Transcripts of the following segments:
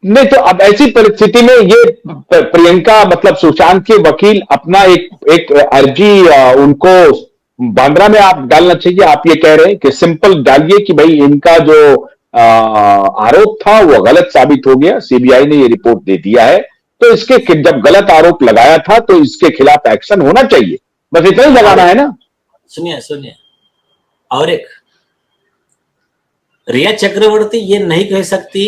नहीं तो अब ऐसी परिस्थिति में ये प्रियंका मतलब सुशांत के वकील अपना एक एक अर्जी उनको बांद्रा में आप डालना चाहिए। आप ये कह रहे हैं कि सिंपल डालिए कि भाई इनका जो आरोप था वो गलत साबित हो गया, सीबीआई ने ये रिपोर्ट दे दिया है, तो इसके जब गलत आरोप लगाया था तो इसके खिलाफ एक्शन होना चाहिए, बस इतना ही लगाना है ना। सुनिए सुनिए, और एक रिया चक्रवर्ती ये नहीं कह सकती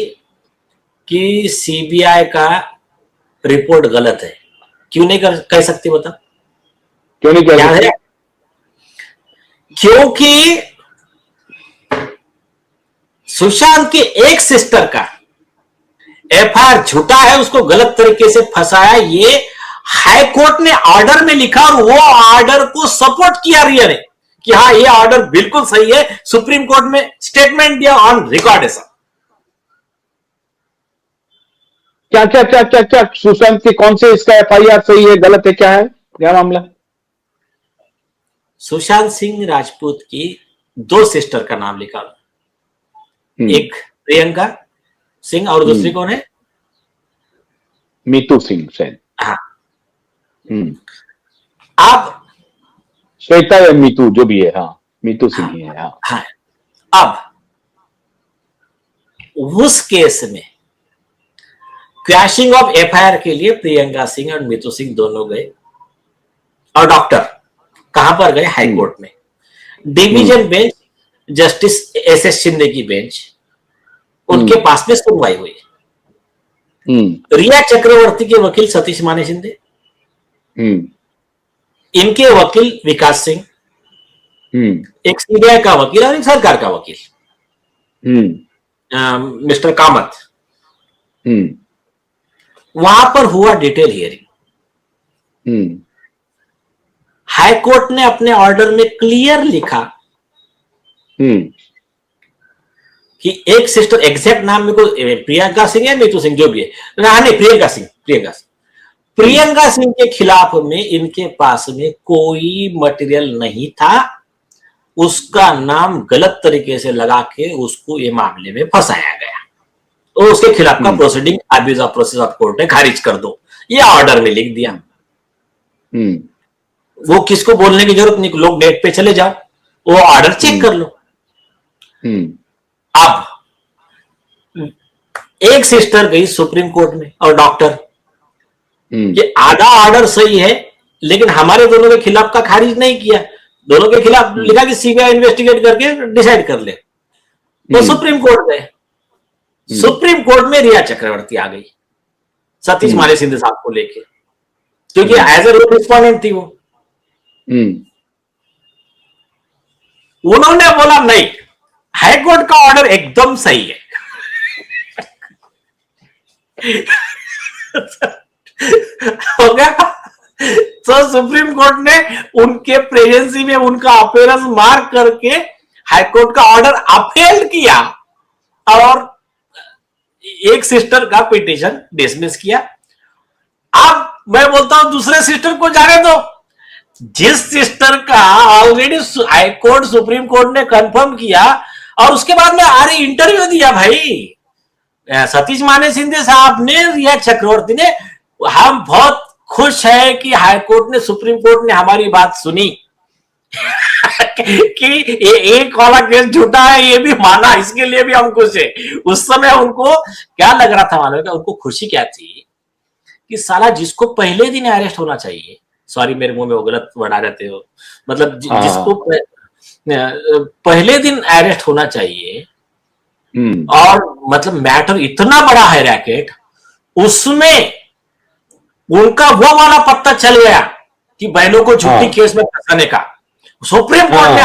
कि सीबीआई का रिपोर्ट गलत है। क्यों नहीं कह सकती बता? क्यों नहीं कह सकती? क्योंकि सुशांत की एक सिस्टर का एफआईआर झूठा है, उसको गलत तरीके से फंसाया, ये हाई कोर्ट ने ऑर्डर में लिखा और वो ऑर्डर को सपोर्ट किया रिया ने कि हाँ ये ऑर्डर बिल्कुल सही है। सुप्रीम कोर्ट में स्टेटमेंट दिया ऑन रिकॉर्ड है सब। क्या क्या क्या क्या क्या सुशांत के कौन से इसका एफआईआर सही है गलत है, क्या है क्या मामला? सुशांत सिंह राजपूत की 2 सिस्टर का नाम लिखा, एक प्रियंका सिंह और दूसरी कौन है? मीतू सिंह शायद। हाँ। अब श्वेता या मीतू जो भी है, हाँ मीतू सिंह ही है। हाँ। अब उस केस में क्रैशिंग ऑफ एफआईआर के लिए प्रियंका सिंह और मीतू सिंह दोनों गए और डॉक्टर कहां पर गए? हाई कोर्ट में। Division bench, justice SS Shinde की बेंच, उनके पास में सुनवाई हुई। रिया चक्रवर्ती के वकील सतीश माने शिंदे, इनके वकील विकास सिंह, एक सीबीआई का वकील और एक सरकार का वकील मिस्टर कामत। वहां पर हुआ डिटेल हियरिंग। हाई कोर्ट ने अपने ऑर्डर में क्लियर लिखा कि एक सिस्टर, एग्जैक्ट नाम मेरे को प्रियंका सिंह है, मीतू सिंह जो भी है, नहीं प्रियंका सिंह के खिलाफ में इनके पास में कोई मटेरियल नहीं था। उसका नाम गलत तरीके से लगा के उसको ये मामले में फंसाया गया, तो उसके खिलाफ का proceeding abuse of process of court ने खारिज कर दो, ये ऑर्डर में लिख दिया। वो किसको बोलने की जरूरत नहीं, लोग नेट पे चले जाओ, वो ऑर्डर चेक कर लो। अब एक सिस्टर गई सुप्रीम कोर्ट में और डॉक्टर कि आधा ऑर्डर सही है लेकिन हमारे दोनों के खिलाफ का खारिज नहीं किया, दोनों के खिलाफ लिखा कि सीबीआई इन्वेस्टिगेट करके डिसाइड कर ले। तो सुप्रीम कोर्ट गए, सुप्रीम कोर्ट में रिया चक्रवर्ती आ गई सतीश माने शिंदे साहब को लेके, क्योंकि एज ए रोल रिस्पोंडेंट थी वो। उन्होंने बोला नहीं, हाईकोर्ट का ऑर्डर एकदम सही है। हो गया। तो सुप्रीम कोर्ट ने उनके प्रेजेंसी में उनका अपीयरेंस मार्क करके हाईकोर्ट का ऑर्डर अपहेल्ड किया और एक सिस्टर का पिटीशन डिसमिस किया। अब मैं बोलता हूं दूसरे सिस्टर को जाने दो, जिस सिस्टर का ऑलरेडी हाईकोर्ट सुप्रीम कोर्ट ने कंफर्म किया और उसके बाद में आरे इंटरव्यू दिया भाई सतीश माने शिंदे साहब ने, रिया चक्रवर्ती ने, हम बहुत खुश है कि हाईकोर्ट ने, सुप्रीम कोर्ट ने हमारी बात सुनी कि ये एक वाला केस झूठा है ये भी माना, इसके लिए भी हम खुश है। उस समय उनको क्या लग रहा था मालूम है? उनको खुशी क्या थी कि साला जिसको पहले दिन अरेस्ट होना चाहिए, सॉरी मेरे मुंह में वो गलत वर्ड आ जाते हो, मतलब जिसको पहले दिन अरेस्ट होना चाहिए और मतलब मैटर इतना बड़ा है रैकेट, उसमें उनका वो वाला पत्ता चल गया कि बहनों को झूठी केस में फंसाने का। सुप्रीम कोर्ट ने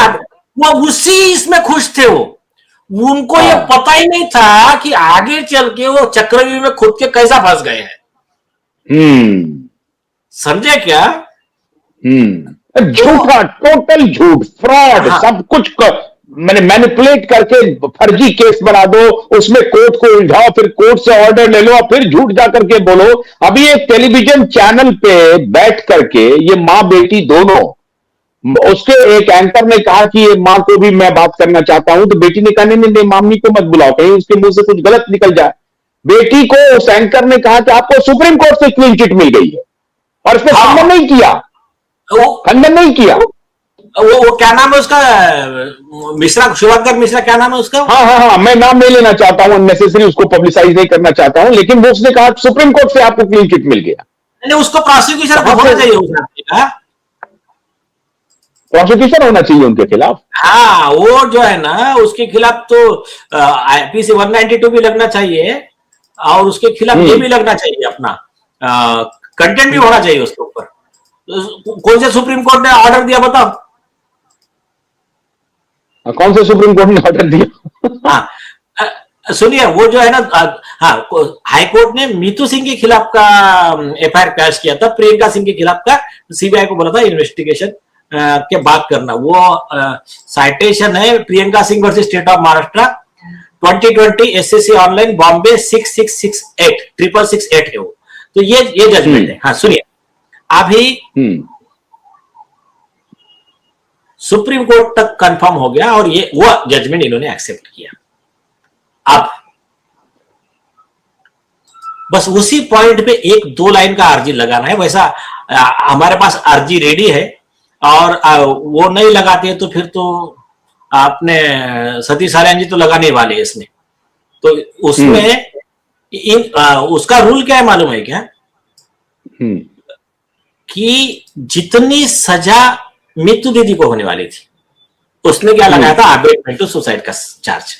वो उसी इसमें खुश थे, वो उनको ये पता ही नहीं था कि आगे चल के वो चक्रव्यूह में खुद के कैसा फंस गए हैं। समझे क्या? झूठा, टोटल झूठ, फ्रॉड, सब कुछ मैंने मैनिपुलेट करके फर्जी केस बना दो, उसमें कोर्ट को उलझाओ, फिर कोर्ट से ऑर्डर ले लो, फिर झूठ जा करके बोलो। अभी एक टेलीविजन चैनल पे बैठ करके ये माँ बेटी दोनों, उसके एक एंकर ने कहा कि ये माँ को भी मैं बात करना चाहता हूं, तो बेटी ने कहा नहीं नहीं नहीं, मामी को मत बुलाओ, कहीं उसके मुंह से कुछ गलत निकल जाए। बेटी को उस एंकर ने कहा कि आपको सुप्रीम कोर्ट से क्लीन चिट मिल गई है, और इसने हाँ। खंडन नहीं किया, वो खंडन नहीं किया। वो क्या नाम है उसका, मिश्रा, शुभंकर मिश्रा, क्या नाम है उसका? हाँ हाँ हाँ, मैं नाम नहीं लेना चाहता हूं, अननेसेसरी उसको पब्लिसाइज नहीं करना चाहता हूं, लेकिन वो उसने कहा सुप्रीम कोर्ट से आपको क्लीन चिट मिल गया। नहीं, उसको प्रोसिक्यूशन होना चाहिए उस आदमी का। प्रोसिक्यूशन होना चाहिए उनके खिलाफ। हाँ, वो जो है ना, उसके खिलाफ तो आईपीसी 192 भी लगना चाहिए, और उसके खिलाफ ये भी लगना चाहिए, अपना कंटेंट भी होना चाहिए उसके ऊपर। कौन से सुप्रीम कोर्ट ने ऑर्डर दिया बताओ? कौन से सुप्रीम कोर्ट ने ऑर्डर दिया? हाँ, सुनिए, वो जो है ना, हाँ, हाई कोर्ट ने मीतू सिंह के खिलाफ का एफआईआर पेश किया था, प्रियंका सिंह के खिलाफ का सीबीआई को बोला था इन्वेस्टिगेशन के बाद करना। वो साइटेशन है Priyanka Singh versus state of Maharashtra 2020 SSC online Bombay 6668 6668 है वो। तो ये जजमेंट है। हाँ, सुनिए, अभी सुप्रीम कोर्ट तक कंफर्म हो गया, और ये वो जजमेंट इन्होंने एक्सेप्ट किया। अब बस उसी पॉइंट पे एक दो लाइन का अर्जी लगाना है। वैसा हमारे पास अर्जी रेडी है, और वो नहीं लगाते तो फिर तो आपने सतीश साल्यान जी तो लगाने वाले इसमें, तो उसमें उसका रूल क्या है मालूम है क्या? कि जितनी सजा मीतू दीदी को होने वाली थी, उसने क्या लगाया था? अबेटमेंट टू सुसाइड का चार्ज।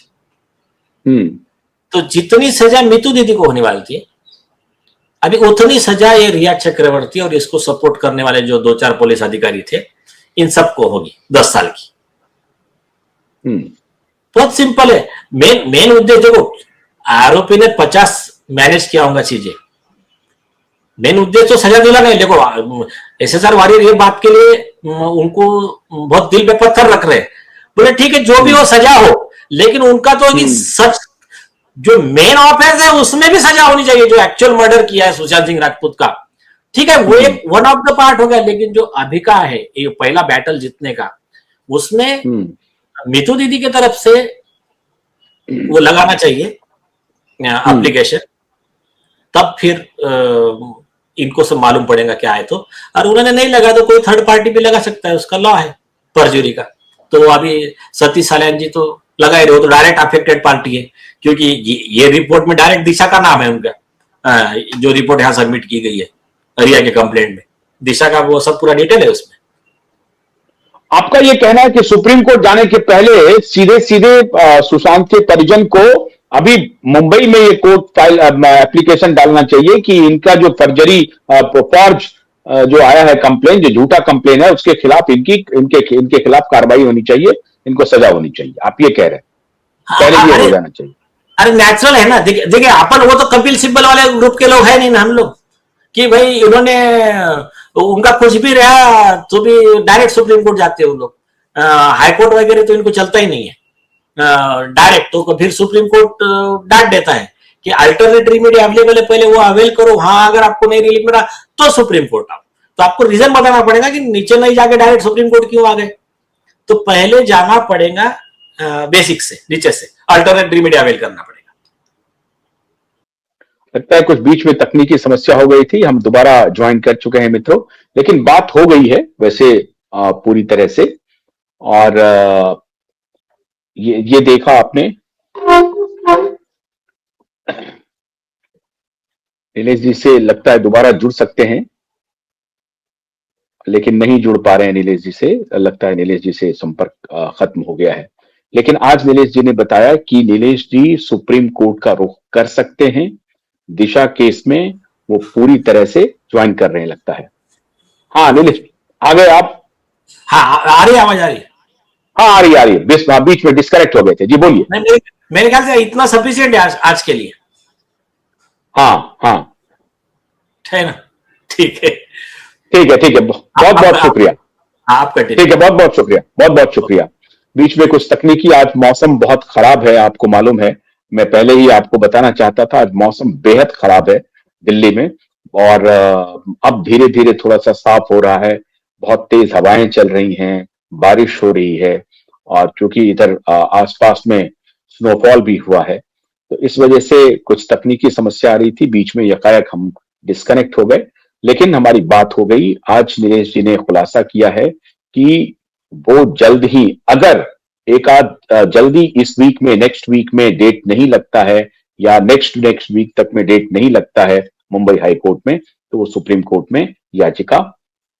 तो जितनी सजा मीतू दीदी को होने वाली थी, अभी उतनी सजा ये रिया चक्रवर्ती और इसको सपोर्ट करने वाले जो 2-4 पुलिस अधिकारी थे, इन सबको होगी 10 साल की। बहुत सिंपल है। मेन उद्देश्य देखो, आरोपी ने 50 मैनेज किया होगा चीजें, मेन उद्देश्य तो सजा दिलाना है। देखो, एसएसआर वॉरियर ये बात के लिए उनको बहुत दिल पे पत्थर रख रहे हैं, बोले ठीक है जो भी हो सजा हो, लेकिन उनका तो सच जो मेन ऑफेंस है उसमें भी सजा होनी चाहिए, जो एक्चुअल मर्डर किया है सुशांत सिंह राजपूत का। ठीक है, वो एक वन ऑफ द पार्ट हो गया, लेकिन जो अभी का है ये पहला बैटल जीतने का, उसमें मीतू दीदी की तरफ से वो लगाना चाहिए एप्लीकेशन, तब फिर इनको सब मालूम पड़ेगा क्या है। तो और उन्होंने नहीं लगा तो कोई थर्ड पार्टी भी लगा सकता है, उसका लॉ है परजुरी का। तो अभी सतीश साल्यान जी तो लगा ही रहे हो, तो डायरेक्ट अफेक्टेड पार्टी है, क्योंकि ये रिपोर्ट में डायरेक्ट दिशा का नाम है उनका, जो रिपोर्ट यहाँ सबमिट की गई है रिया के कंप्लेंट में, दिशा का वो सब पूरा डिटेल है उसमें। आपका ये कहना है कि सुप्रीम कोर्ट जाने के पहले सीधे सीधे सुशांत के परिजन को अभी मुंबई में ये कोर्ट फाइल एप्लीकेशन डालना चाहिए कि इनका जो फर्जरी फॉर्ज जो आया है कंप्लेन, जो झूठा कंप्लेन है, उसके खिलाफ इनके खिलाफ कार्रवाई होनी चाहिए, इनको सजा होनी चाहिए। आप ये कह रहे हैं पहले ये हो जाना चाहिए। अरे नेचुरल है ना। देखिए अपन वो तो कपिल सिब्बल वाले ग्रुप के लोग है नहीं ना हम लोग, कि भाई उन्होंने उनका कुछ भी रहा तो भी डायरेक्ट सुप्रीम कोर्ट जाते हैं वो लोग। हाई कोर्ट वगैरह तो इनको चलता ही नहीं है डायरेक्ट। तो फिर सुप्रीम कोर्ट डांट देता है कि अल्टरनेट रेमेडी अवेलेबल है, पहले वो अवेल करो। हाँ, अगर आपको नहीं रिलीफ मिला तो सुप्रीम कोर्ट आओ। तो आपको रीजन बताना पड़ेगा कि नीचे नहीं जाके डायरेक्ट सुप्रीम कोर्ट क्यों आ गए। तो पहले जाना पड़ेगा बेसिक से, नीचे से अल्टरनेट रेमेडी अवेल करना पड़ेगा। लगता है कुछ बीच में तकनीकी समस्या हो गई थी, हम दोबारा ज्वाइन कर चुके हैं मित्रों, लेकिन बात हो गई है वैसे पूरी तरह से। और ये देखा आपने, नीलेश जी से लगता है दोबारा जुड़ सकते हैं, लेकिन नहीं जुड़ पा रहे हैं नीलेश जी से। लगता है नीलेश जी से संपर्क खत्म हो गया है। लेकिन आज नीलेश जी ने बताया कि नीलेश जी सुप्रीम कोर्ट का रुख कर सकते हैं। दिशा केस में वो पूरी तरह से ज्वाइन कर रहे हैं लगता है। हाँ नीलेश, आ गए आप? हाँ, आ रही आवाज, आ रही है? हाँ, आ रही है। बीच में डिस्कनेक्ट हो गए थे जी, बोलिए। मेरे ख्याल से इतना सफिशिएंट है आज के लिए। हाँ हाँ, है ना? ठीक है, ठीक है। बहुत बहुत शुक्रिया आपका। ठीक है, बहुत बहुत शुक्रिया, बहुत बहुत शुक्रिया। बीच में कुछ तकनीकी, आज मौसम बहुत खराब है, आपको मालूम है। मैं पहले ही आपको बताना चाहता था, आज मौसम बेहद खराब है दिल्ली में, और अब धीरे धीरे थोड़ा सा साफ हो रहा है। बहुत तेज हवाएं चल रही हैं, बारिश हो रही है, और चूंकि इधर आसपास में स्नोफॉल भी हुआ है, तो इस वजह से कुछ तकनीकी समस्या आ रही थी, बीच में यकायक हम डिस्कनेक्ट हो गए, लेकिन हमारी बात हो गई। आज नीरज जी ने खुलासा किया है कि वो जल्द ही, अगर एक आध जल्दी इस वीक में, नेक्स्ट वीक में डेट नहीं लगता है या नेक्स्ट नेक्स्ट वीक तक में डेट नहीं लगता है मुंबई हाई कोर्ट में, तो वो सुप्रीम कोर्ट में याचिका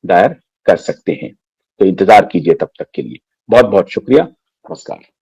दायर कर सकते हैं। तो इंतजार कीजिए तब तक के लिए। बहुत बहुत शुक्रिया। नमस्कार।